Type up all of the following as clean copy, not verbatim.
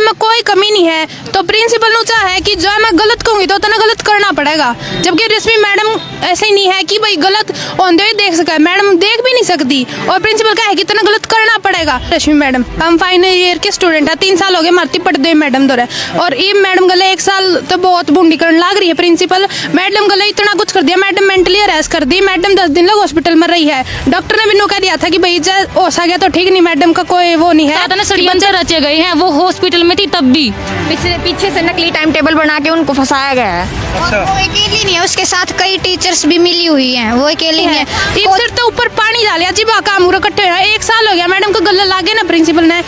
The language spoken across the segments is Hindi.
में कोई कमी नहीं है तो प्रिंसिपल नु चाहे कि जो मैं गलत कहूंगी तो तना गलत करना पड़ेगा, जबकि रश्मि मैडम ऐसे ही नहीं है कि भाई गलत होते हुए देख सके, मैडम देख भी नहीं सकती और प्रिंसिपल कहे कि तना गलत करना पड़ेगा। रश्मि मैडम हम फाइनल ईयर के स्टूडेंट है, 3 साल हो गए मारती पढ़ते मैडम दौरे और ये मैडम गले 1 साल तो बहुत बूंदी करने लग रही है। प्रिंसिपल मैडम गले इतना कुछ कर दिया, मैडम मेंटली अरेस्ट कर दी, मैडम 10 दिन लग हॉस्पिटल में रही है। डॉक्टर ने भी नो कह दिया था कि भाई हो सा गया तो ठीक नहीं, मैडम का कोई वो नहीं है। षड्यंत्र रचे गए हैं, वो हॉस्पिटल में थी तब भी पीछे से नकली टाइम टेबल बना के उनको फंसाया गया है। अच्छा। वो अकेली नहीं है, उसके साथ कई टीचर्स भी मिली हुई हैं, वो अकेली नहीं है। सिर तो ऊपर पानी डालिया जी काम पूरा कट्टे 1 साल हो गया मैडम को गले लागे ना प्रिंसिपल ने,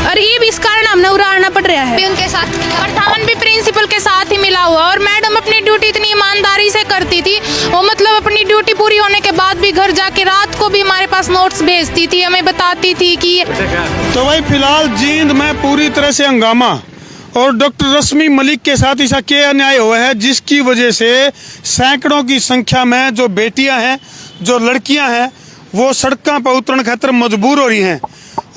और ये भी इस कारण हमने उड़ाना पड़ रहा है। उनके साथ प्रधान भी प्रिंसिपल के साथ ही मिला हुआ और मैडम अपनी ड्यूटी इतनी ईमानदारी से करती थी, वो मतलब अपनी ड्यूटी पूरी होने के बाद भी घर जाके रात को भी हमारे पास नोट्स भेजती थी, हमें बताती थी कि तो भाई फिलहाल जींद में पूरी तरह से हंगामा और डॉक्टर रश्मि मलिक के साथ ऐसा क्या अन्याय हुआ है जिसकी वजह से सैकड़ों की संख्या में जो बेटियां हैं, जो लड़कियां हैं, वो सड़कों पर उतरने खातिर मजबूर हो रही हैं।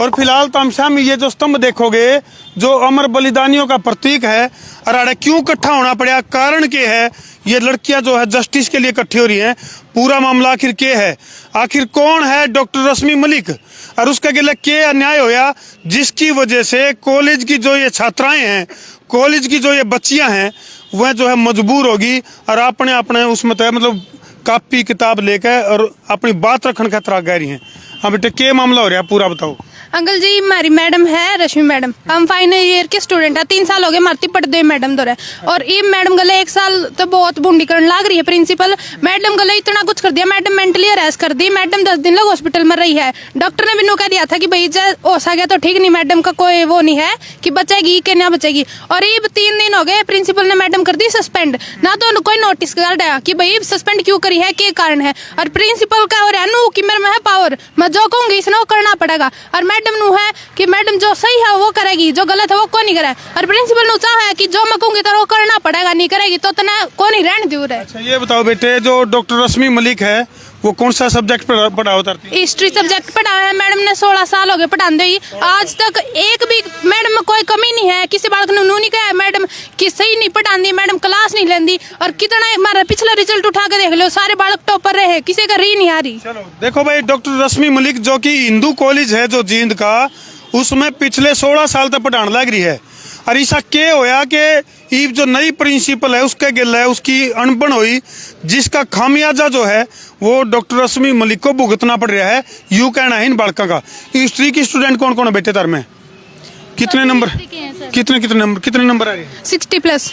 और फिलहाल तामशाह में ये जो स्तंभ देखोगे जो अमर बलिदानियों का प्रतीक है, अरे क्यों इकट्ठा होना पड़ा, कारण क्या है, ये लड़कियां जो है जस्टिस के लिए इकट्ठी हो रही हैं। पूरा मामला आखिर क्या है, आखिर कौन है डॉक्टर रश्मि मलिक और उसके लिए क्या अन्याय होया जिसकी वजह से कॉलेज की जो ये छात्राएं हैं, कॉलेज की जो ये बच्चियां हैं, वह जो है मजबूर होगी और अपने अपने उसमें मतलब कॉपी किताब लेकर और अपनी बात रखने का तरह गह रही हैं। हाँ बेटे क्या मामला हो रहा है पूरा बताओ। अंकल जी हमारी मैडम है रश्मि मैडम, हम फाइनल ईयर के स्टूडेंट है, 3 साल हो गए मारती पढ़ते मैडम दौरे और ये मैडम गले 1 साल तो बहुत बूंदी करने लग रही है। प्रिंसिपल मैडम गले इतना कुछ कर दिया, मैडम मेंटली अरेस्ट कर दी, मैडम 10 दिन लग हॉस्पिटल में रही है। डॉक्टर ने भी नो कह दिया था कि भाई हो सा गया तो ठीक नहीं, मैडम का कोई वो नहीं है कि बचेगी कि ना बचेगी। और ये 3 दिन हो गए प्रिंसिपल ने मैडम कर दी सस्पेंड, ना तो कोई नोटिस कर दिया कि भाई सस्पेंड क्यों करी है, क्या कारण है। और प्रिंसिपल का हो रहा है कि मेरे में है पावर, मैं जो कहूंगी इसने वो करना पड़ेगा। और मैडम नु है कि मैडम जो सही है वो करेगी, जो गलत है वो को नहीं करे। और प्रिंसिपल नु चाहे कि जो मैं कहूंगी तो वो करना पड़ेगा, नहीं करेगी तो तना को नहीं रहने दूर है। अच्छा ये बताओ बेटे, जो डॉक्टर रश्मि मलिक है वो कौन सा सब्जेक्ट पढ़ा होता है? हिस्ट्री सब्जेक्ट पढ़ा है मैडम ने, 16 साल हो गए पढ़ाते ही, आज तक एक भी मैडम में कोई कमी नहीं है। किसी बात ने नहीं कहा मैडम कि सही नहीं पढ़ाती, मैडम क्लास नहीं लेंदी। और कितना हमारा पिछला रिजल्ट उठा के देख लो, सारे बालक टॉपर रहे, किसी का री नहीं आ रही। चलो देखो भाई, डॉक्टर रश्मि मलिक जो कि हिंदू कॉलेज है जो जींद का, उसमें पिछले 16 साल तक पढ़ाने लग रही है। और ऐसा क्या होया कि जो नई प्रिंसिपल है उसके गिल है उसकी अनबन हुई, जिसका खामियाजा जो है वो डॉक्टर रश्मि मलिक को भुगतना पड़ रहा है। यूँ कहना है इन बालकों का। हिस्ट्री की स्टूडेंट कौन कौन है बेटे तार में? कितने नंबर, कितने नंबर आ रहे हैं? 60 प्लस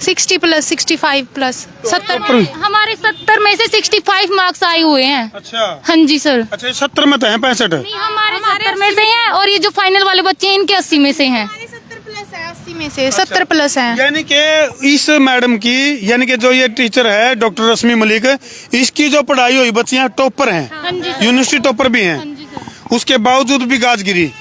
60 प्लस 65 प्लस 70। हमारे 70 में से 65 मार्क्स आए हुए हैं। अच्छा हाँ जी सर। अच्छा 70 में तो है 65? हमारे 70 में से हैं और ये जो फाइनल वाले बच्चे हैं इनके 80 में से हैं। 80 में से 70 प्लस है। यानी कि इस मैडम की, यानी कि जो ये टीचर है डॉक्टर रश्मि मलिक, इसकी जो पढ़ाई हुई बच्चियां टॉपर हैं, यूनिवर्सिटी टॉपर भी हैं, उसके बावजूद भी गाजगिरी,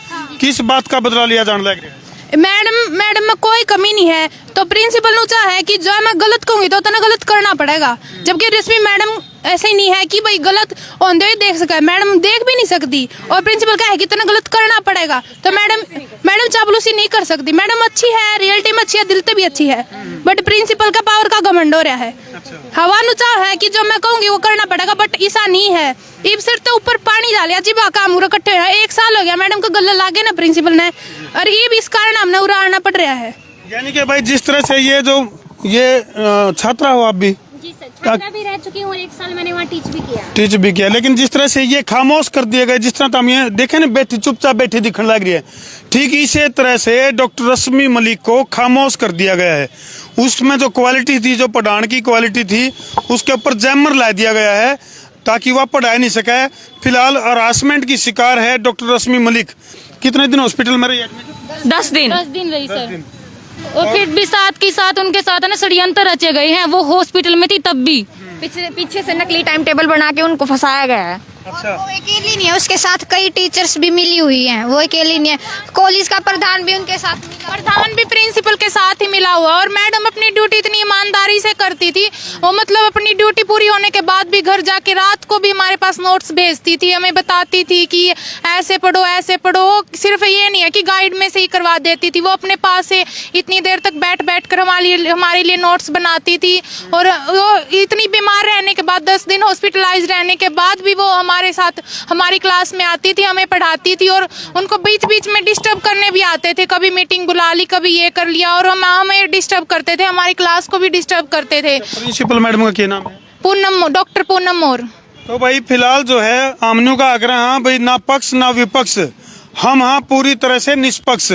किस बात का बदला लिया जाने लग रहा है? मैडम में कोई कमी नहीं है तो प्रिंसिपल नु चाहे कि जो मैं गलत कहूंगी तो तना गलत करना पड़ेगा, जबकि रश्मि मैडम ऐसे ही नहीं है कि भाई गलत होते हुए देख सके, मैडम देख भी नहीं सकती और प्रिंसिपल कहे कि तना गलत करना पड़ेगा। तो मैडम चापलूसी नहीं कर सकती। मैडम अच्छी है, रियलिटी में अच्छी है, दिल से भी अच्छी है, बट प्रिंसिपल का पावर का घमंड हो रहा है। हवा नु चाह है कि जो मैं कहूंगी वो करना पड़ेगा, बट ऐसा नहीं है। इब सिर तो ऊपर पानी डालिया जी काम पूरा कट्टे 1 साल हो गया मैडम को गले लागे ना प्रिंसिपल ने, और ये भी इस कारण हमने उड़ाना पड़ रहा है। यानी कि भाई जिस तरह से ये छात्रा हो आप भी? जी सर, छात्रा भी रह चुकी हूँ, 1 साल मैंने वहाँ टीच भी किया। लेकिन जिस तरह से ये खामोश कर दिए गए, जिस तरह तो हम ये देखे ना, बैठी चुपचाप बैठी दिखने लग रही है, ठीक इसी तरह से डॉक्टर रश्मि मलिक को खामोश कर दिया गया है। उसमें जो क्वालिटी थी, जो पढ़ाने की क्वालिटी थी, उसके ऊपर जैमर ला दिया गया है ताकि वह पढ़ा नहीं सके। फिलहाल हरासमेंट की शिकार है डॉक्टर रश्मि मलिक। कितने दिन हॉस्पिटल में रही? 10 दिन रही सर। और फिर भी साथ के साथ उनके साथ है ना षड्यंत्र रचे गए हैं, वो हॉस्पिटल में थी तब भी पीछे से नकली टाइम टेबल बना के उनको फंसाया गया है। अच्छा। वो अकेली नहीं है, उसके साथ कई टीचर्स भी मिली हुई हैं, वो अकेली नहीं है। कॉलेज का प्रधान भी उनके साथ मिला प्रधान भी प्रिंसिपल के साथ ही मिला हुआ और मैडम अपनी ड्यूटी इतनी ईमानदारी से करती थी। वो मतलब अपनी ड्यूटी पूरी होने के बाद भी घर जाके रात को भी हमारे पास नोट्स भेजती थी, हमें बताती थी कि ऐसे पढ़ो ऐसे पढ़ो। सिर्फ ये नहीं है कि गाइड में से ही करवा देती थी, वो अपने पास से इतनी देर तक बैठ कर हमारे लिए नोट्स बनाती थी। और वो इतनी बीमार रहने के बाद 10 दिन हॉस्पिटलाइज रहने के बाद भी वो हमारे साथ हमारी क्लास में आती थी, हमें पढ़ाती थी। और उनको बीच बीच में डिस्टर्ब करने भी आते थे, कभी मीटिंग बुला ली, कभी ये कर लिया, और हम हमें डिस्टर्ब करते थे, हमारी क्लास को भी डिस्टर्ब करते थे। प्रिंसिपल मैडम का क्या नाम है? पूनम, डॉक्टर पूनम मोर। तो भाई फिलहाल जो है आमनू का आग्रह, हाँ भाई ना पक्ष ना विपक्ष, हम हाँ पूरी तरह से निष्पक्ष।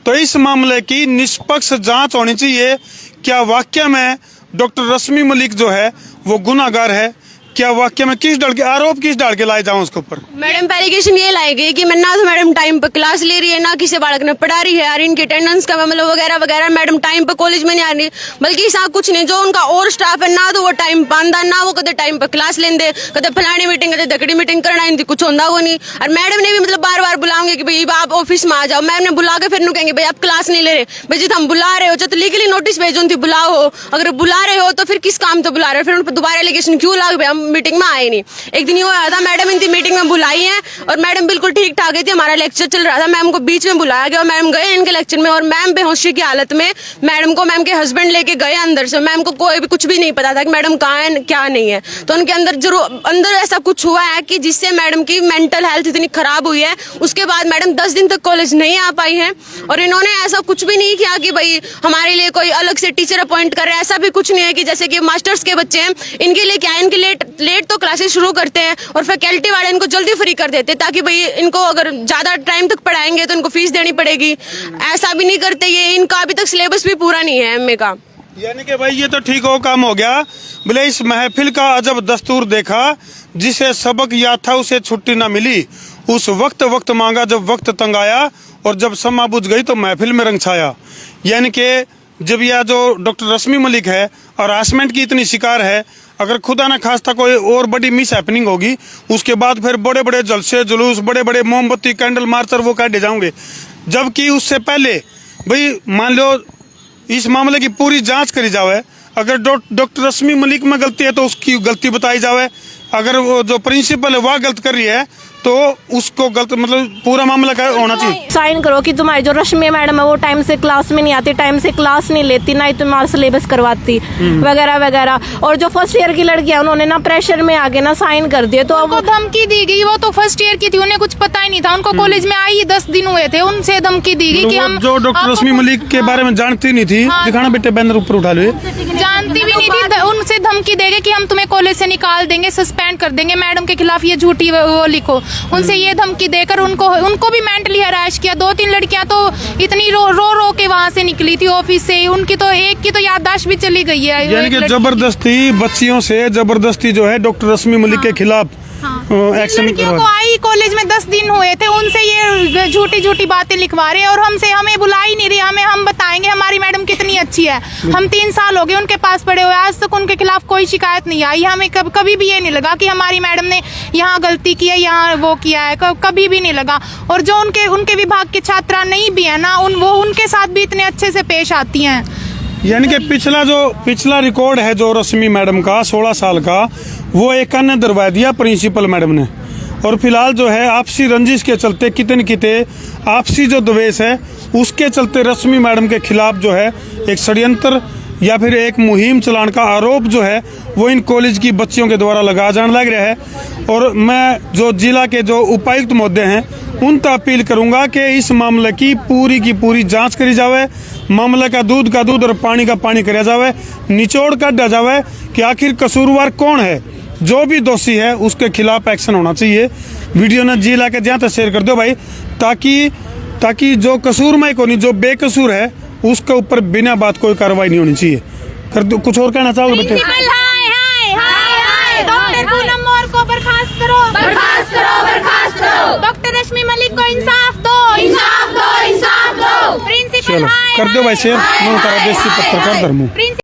तो इस मामले की निष्पक्ष जांच होनी चाहिए। क्या वाकई में डॉक्टर रश्मि मलिक जो है वो गुनाहगार है? क्या वाकई में किस डाल के आरोप किस डाल के लाए जाऊं उसके ऊपर? मैडम पे एलिगेशन ये लाएगी कि मैं ना तो मैडम टाइम पे क्लास ले रही है, ना किसी बालक ने पढ़ा रही है, यार इनकी अटेंडेंस का मतलब वगैरह वगैरह। मैडम टाइम पे कॉलेज में नहीं आ रही, बल्कि ऐसा कुछ नहीं, जो उनका और स्टाफ है ना तो वो टाइम पांदा, ना वो कदे टाइम पे क्लास लेंदे, कदे फलानी मीटिंग कदे दकड़ी मीटिंग करना, इनकी कुछ होंदा वो नहीं। और मैडम ने भी मतलब बार बार बुलाओगे कि भाई आप ऑफिस में आ जाओ। मैम ने बुला के फिर कहेंगे भाई आप क्लास नहीं ले रहे, भाई जित हम बुला रहे हो तो लीगली नोटिस भेजो थी, बुलाओ। अगर बुला रहे हो तो फिर किस काम तो बुला रहे हो, फिर उन पर दोबारा एलिगेशन क्यों लाओगे? भाई हम मीटिंग में आए नहीं। एक दिन ये हुआ था, मैडम इनकी मीटिंग में बुलाई है और मैडम बिल्कुल ठीक ठाक थी, हमारा लेक्चर चल रहा था, मैम को बीच में बुलाया गया और मैम गए इनके लेक्चर में और मैम बेहोशी की हालत में मैडम को मैम के हस्बैंड लेके गए अंदर से। मैम को कोई भी कुछ भी नहीं पता था कि मैडम कहाँ है क्या नहीं है। तो उनके अंदर जरूर अंदर ऐसा कुछ हुआ है कि जिससे मैडम की मेंटल हेल्थ इतनी खराब हुई है। उसके बाद मैडम 10 दिन तक कॉलेज नहीं आ पाई है और इन्होंने ऐसा कुछ भी नहीं किया कि भाई हमारे लिए कोई अलग से टीचर अपॉइंट कर रहे हैं। ऐसा भी कुछ नहीं है कि जैसे कि मास्टर्स के बच्चे हैं, इनके लिए क्या है, इनके लेट तो क्लासेस शुरू करते हैं और फैकल्टी वाले इनको जल्दी फ्री कर देते ताकि भाई इनको अगर ज्यादा टाइम तक पढ़ाएंगे तो इनको फीस देनी पड़ेगी। ऐसा भी नहीं करते, ये इनका अभी तक सिलेबस भी पूरा नहीं है एमए का। यानी कि भाई ये तो ठीक हो काम हो गया। बोले इस महफिल का अजब दस्तूर देखा, जिसे सबक याद था उसे छुट्टी ना मिली, उस वक्त मांगा जब वक्त तंग आया, और जब समा बुझ गई तो महफिल में रंग छाया। यानी कि जब यह जो डॉक्टर रश्मि मलिक है हरासमेंट की इतनी शिकार है, अगर खुदा ना खास्ता कोई और बड़ी मिस हैपनिंग होगी, उसके बाद फिर बड़े बड़े जलसे जुलूस, बड़े बड़े मोमबत्ती कैंडल मारकर वो काटे जाओगे। जबकि उससे पहले भाई मान लो इस मामले की पूरी जांच करी जावे। अगर डॉक्टर रश्मि मलिक में गलती है तो उसकी गलती बताई जावे। अगर वो जो प्रिंसिपल है वह गलत कर रही है तो उसको गलत मतलब पूरा मामला का होना चाहिए। साइन करो कि तुम्हारी जो रश्मि मैडम है वो टाइम से क्लास में नहीं आती, टाइम से क्लास नहीं लेती, ना ही तुम्हारा सिलेबस करवाती वगैरह वगैरह। और जो फर्स्ट ईयर की लड़कियां उन्होंने ना प्रेशर में आगे ना साइन कर दिए, तो अब धमकी दी गई। वो तो फर्स्ट ईयर की थी, उन्हें कुछ पता ही नहीं था, उनको कॉलेज में आई 10 दिन हुए थे, उनसे धमकी दी गई कि हम जो डॉक्टर रश्मि मलिक के बारे में जानती नहीं थी, दिखाना बेटे बैनर ऊपर उठा लो, जानती भी नहीं थी, उनसे धमकी देंगे कि हम तुम्हें कॉलेज से निकाल देंगे, सस्पेंड कर देंगे, मैडम के खिलाफ ये झूठी वो लिखो। उनसे ये धमकी देकर उनको भी मेंटली हराश किया। 2-3 लड़कियां तो इतनी रो के वहां से निकली थी ऑफिस से, उनकी तो एक की तो याददाश्त भी चली गई है। यानी कि जबरदस्ती बच्चियों से जबरदस्ती जो है डॉक्टर रश्मि मलिक के खिलाफ एक्शन। लड़कियों को आई कॉलेज में 10 दिन हुए थे, उनसे ये झूठी बातें लिखवा रहे हैं और हमें बुला ही नहीं रही। हम बताएंगे हमारी मैडम कितनी अच्छी है। हम 3 साल हो गए उनके पास पड़े हुए, आज तक उनके खिलाफ कोई शिकायत नहीं आई। हमें कभी भी ये नहीं लगा कि हमारी मैडम ने यहाँ गलती की है, यहाँ वो किया है, कभी भी नहीं लगा। और जो उनके विभाग के छात्रा नहीं भी है ना, वो उनके साथ भी इतने अच्छे से पेश आती हैं। यानी कि पिछला रिकॉर्ड है जो रश्मि मैडम का 16 साल का, वो एक अन्य दरवा दिया प्रिंसिपल मैडम ने। और फिलहाल जो है आपसी रंजिश के चलते कितने आपसी जो द्वेष है उसके चलते रश्मि मैडम के खिलाफ जो है एक षड्यंत्र या फिर एक मुहिम चलाने का आरोप जो है वो इन कॉलेज की बच्चियों के द्वारा लगाया जाने लग रहा है। और मैं जो जिला के जो उपायुक्त महोदय हैं उन तक अपील करूंगा कि इस मामले की पूरी जांच करी जावे, मामले का दूध और पानी का पानी करा जावे, निचोड़ काटा जावे कि आखिर कसूरवार कौन है। जो भी दोषी है उसके खिलाफ एक्शन होना चाहिए। वीडियो ने जिला के जहाँ तक शेयर कर दो भाई, ताकि जो कसूरमय को नहीं, जो बेकसूर है उसके ऊपर बिना बात कोई कार्रवाई नहीं होनी चाहिए। कर दो, कुछ और कहना चाहोगे बेटे? डॉक्टर पूनम मोर को बर्खास्त करो। डॉक्टर रश्मि मलिक को इंसाफ दो। प्रिंसिपल चलो कर दो भाई शेयर। मैं देसी पत्रकार धर्मू।